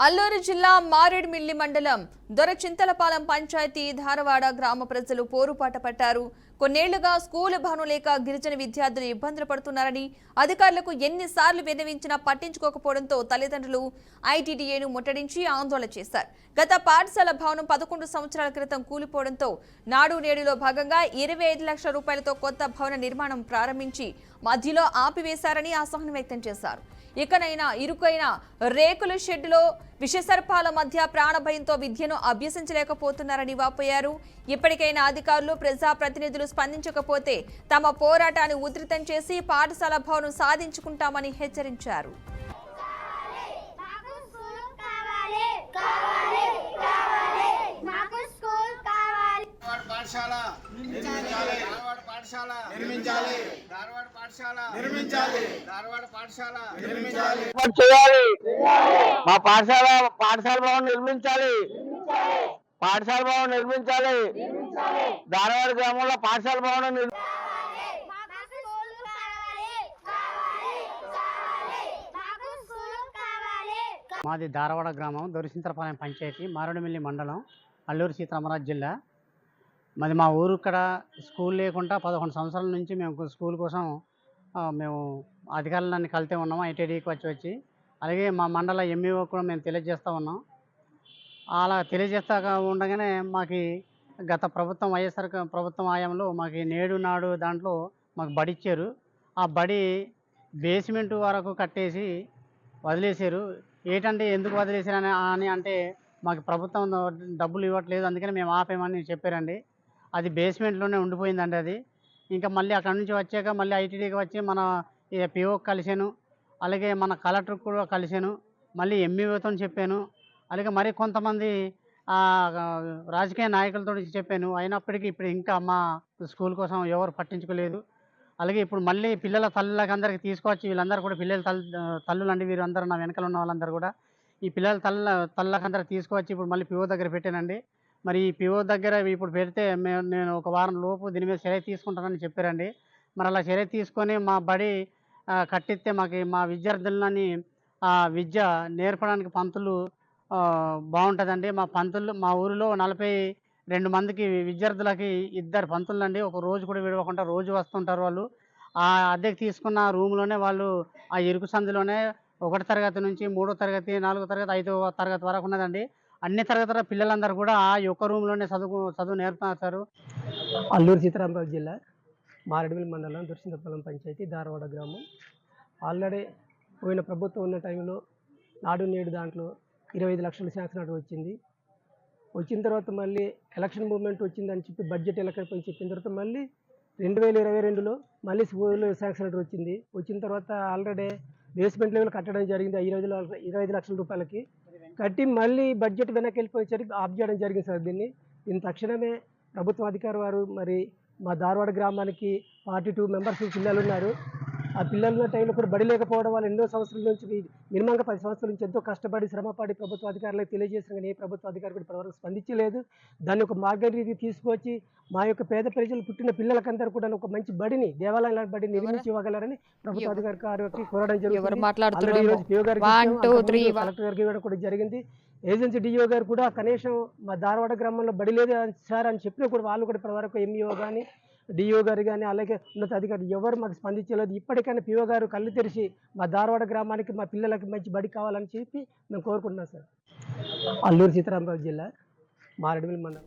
అల్లూరు జిల్లా మారేడుమిల్లి మండలం దొరచింతలపాలెం పంచాయతీ ధారవాడ గ్రామ ప్రజలు పోరుపాట పట్టారు. కొన్నేళ్లుగా స్కూలు భవనం లేక గిరిజన విద్యార్థులు ఇబ్బందులు పడుతున్నారని, అధికారులకు ఎన్నిసార్లు విన్నవించినా పట్టించుకోకపోవడంతో తల్లిదండ్రులు ఐటీడీఏను ముట్టడించి ఆందోళన చేశారు. గత పాఠశాల భవనం 11 సంవత్సరాల క్రితం కూలిపోవడంతో నాడు నేడులో భాగంగా 25 లక్షల రూపాయలతో కొత్త భవన నిర్మాణం ప్రారంభించి మధ్యలో ఆపివేశారని అసహనం వ్యక్తం చేశారు. ఇకనైనా ఇరుకైన రేకుల షెడ్డులో విషసర్పాల మధ్య ప్రాణభయంతో విద్యను అభ్యసించలేకపోతున్నారని వాపోయారు. ఇప్పటికైనా అధికారులు ప్రజాప్రతినిధులు స్పందించకపోతే తమ పోరాటాన్ని ఉధృతం చేసి పాఠశాల భవనం సాధించుకుంటామని హెచ్చరించారు. మా పాఠశాల భవన్ నిర్మించాలి. పాఠశాల భవన్ నిర్మించాలి. ధారవాడ గ్రామంలో పాఠశాల భవనం మాది ధారవాడ గ్రామం దొరచింతలపాలెం పంచాయతీ మారేడుమిల్లి మండలం అల్లూరు సీతారామరాజు జిల్లా. మరి మా ఊరు ఇక్కడ స్కూల్ లేకుండా 11 సంవత్సరాల నుంచి మేము స్కూల్ కోసం మేము అధికారులన్నీ కలితే ఉన్నాము. ఐటీడీకి వచ్చి అలాగే మా మండల ఎంఈఓ కూడా మేము తెలియజేస్తూ ఉన్నాం. అలా తెలియజేస్తా ఉండగానే మాకు గత ప్రభుత్వం వైఎస్ఆర్ ప్రభుత్వం హయాంలో మాకు నేడు నాడు దాంట్లో మాకు బడి ఇచ్చారు. ఆ బడి బేస్మెంట్ వరకు కట్టేసి వదిలేశారు. ఏంటంటే ఎందుకు వదిలేశారని అని అంటే మాకు ప్రభుత్వం డబ్బులు ఇవ్వట్లేదు, అందుకని మేము ఆపేమని చెప్పారండి. అది బేస్మెంట్లోనే ఉండిపోయిందండి. అది ఇంకా మళ్ళీ అక్కడ నుంచి వచ్చాక మళ్ళీ ఐటీడీకి వచ్చి మన పిఓ కలిసాను, అలాగే మన కలెక్టర్కి కూడా కలిసాను, మళ్ళీ ఎంఈఓతో చెప్పాను, అలాగే మరి కొంతమంది రాజకీయ నాయకులతో చెప్పాను. అయినప్పటికీ ఇప్పుడు ఇంకా మా స్కూల్ కోసం ఎవరు పట్టించుకోలేదు. అలాగే ఇప్పుడు మళ్ళీ పిల్లల తల్లులకు అందరికీ తీసుకొచ్చి వీళ్ళందరూ కూడా పిల్లల తల్లులండి, వీరు అందరూ నా వెనకాల ఉన్న వాళ్ళందరూ కూడా ఈ పిల్లల తల్లకు అందరికి తీసుకొచ్చి ఇప్పుడు మళ్ళీ పిఓ దగ్గర పెట్టానండి. మరి ఈ పిఓ దగ్గర ఇప్పుడు పెడితే నేను ఒక వారం లోపు దీని మీద చర్య తీసుకుంటానని చెప్పారండి. మరి అలా చర్య తీసుకొని మా బడి కట్టిస్తే మా విద్యార్థులని విద్య నేర్పడానికి పంతులు బాగుంటుందండి. మా ఊరిలో 42 మందికి విద్యార్థులకి 2 పంతులు అండి. ఒక రోజు కూడా విడవకుండా రోజు వస్తుంటారు. వాళ్ళు ఆ అద్దెకి తీసుకున్న రూమ్లోనే వాళ్ళు ఆ ఇరుకు సందులోనే 1వ తరగతి నుంచి 3వ తరగతి 4వ తరగతి 5వ తరగతి వరకు ఉన్నదండి. అన్ని తరగతుల పిల్లలందరూ కూడా ఆ యొక్క రూమ్లోనే చదువు నేర్పుతారు. అల్లూరు సీతారామరాజు జిల్లా మారేడుమిల్లి మండలం దొరచింతలపాలెం పంచాయతీ ధారవాడ గ్రామం. ఆల్రెడీ పోయిన ప్రభుత్వం ఉన్న టైంలో నాడు నేడు దాంట్లో 25 లక్షలు శాంక్షన్ వచ్చింది. వచ్చిన తర్వాత మళ్ళీ ఎలక్షన్ మూవ్మెంట్ వచ్చిందని చెప్పి బడ్జెట్ ఎలక్షన్ చెప్పిన తర్వాత మళ్ళీ 2022లో మళ్ళీ స్కూల్ శాంక్షన్ వచ్చింది. వచ్చిన తర్వాత ఆల్రెడీ బేస్మెంట్ లెవెల్ కట్టడం జరిగింది 25 లక్షల రూపాయలకి కట్టి మళ్ళీ బడ్జెట్ వెనక్కి వెళ్ళిపోయేసరికి ఆఫ్ చేయడం జరిగింది సార్. దీన్ని తక్షణమే ప్రభుత్వ అధికారి వారు మరి మా ధారవాడ గ్రామానికి 42 మెంబర్స్ పిల్లలు ఉన్నారు. ఆ పిల్లలు ఉన్న టైంలో కూడా బడి లేకపోవడం వల్ల ఎన్నో సంవత్సరాల నుంచి మినిమంగా 10 సంవత్సరాల నుంచి ఎంతో కష్టపడి శ్రమపడి ప్రభుత్వ అధికారులకు తెలియజేసిన కానీ ఏ ప్రభుత్వ అధికారి కూడా ఇప్పటివరకు స్పందించలేదు. దాన్ని ఒక మార్గం రీతి తీసుకొచ్చి మా యొక్క పేద ప్రజలు పుట్టిన పిల్లలకందరూ కూడా ఒక మంచి బడిని దేవాలయం లాంటి బడిని నిర్మించి ఇవ్వగలరని ప్రభుత్వ అధికారికి కోరడం జరిగింది. కలెక్టర్ గారికి ఇవ్వడం కూడా జరిగింది. ఏజెన్సీ డిఓ గారు కూడా కనీసం మా ధారవాడ గ్రామంలో బడి లేదు సార్ అని చెప్పినా కూడా వాళ్ళు కూడా ఇప్పటివరకు ఎంఈఓ కానీ డిఓ గారు కానీ అలాగే ఉన్నత అధికారులు ఎవరు మాకు స్పందించలేదు. ఇప్పటికైనా పిఓ గారు కళ్ళు తెరిచి మా ధారవాడ గ్రామానికి మా పిల్లలకి మంచి బడి కావాలని చెప్పి మేము కోరుకుంటున్నాం సార్. అల్లూరు సీతారామరాజు జిల్లా మారేడుమిల్లి మండలం.